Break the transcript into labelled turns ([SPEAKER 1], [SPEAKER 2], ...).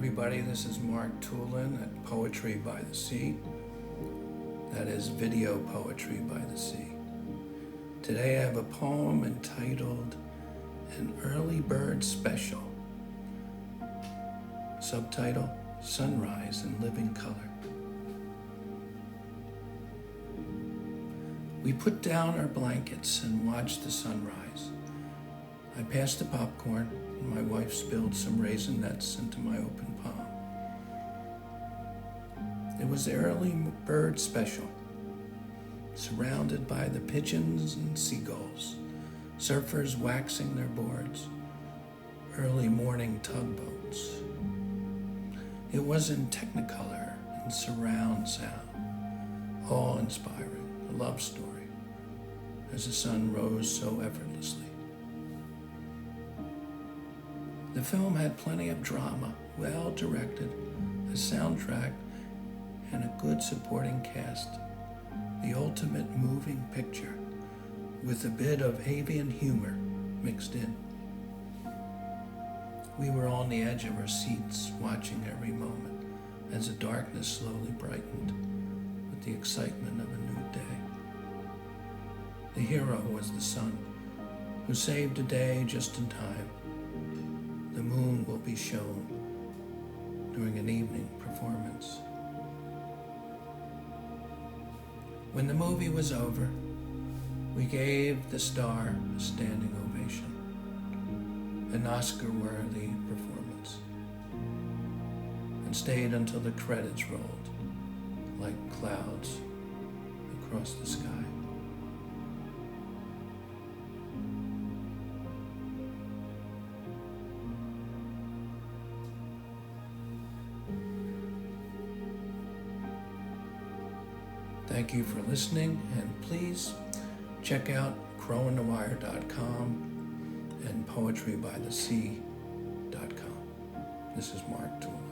[SPEAKER 1] everybody, this is Mark Tulin at Poetry by the Sea. That is video poetry by the sea. Today I have a poem entitled An Early Bird Special. Subtitle, Sunrise in Living Color. We put down our blankets and watched the sunrise. I passed the popcorn, and my wife spilled some raisinets into my open palm. It was the early bird special, surrounded by the pigeons and seagulls, surfers waxing their boards, early morning tugboats. It was in technicolor and surround sound, awe-inspiring, a love story, as the sun rose so effortlessly. The film had plenty of drama, well directed, a soundtrack, and a good supporting cast. The ultimate moving picture, with a bit of avian humor mixed in. We were on the edge of our seats, watching every moment as the darkness slowly brightened with the excitement of a new day. The hero was the sun, who saved the day just in time. The moon will be shown during an evening performance. When the movie was over, we gave the star a standing ovation, an Oscar-worthy performance, and stayed until the credits rolled like clouds across the sky. Thank you for listening, and please check out crowinthewire.com and poetrybythesea.com. This is Mark Tulin.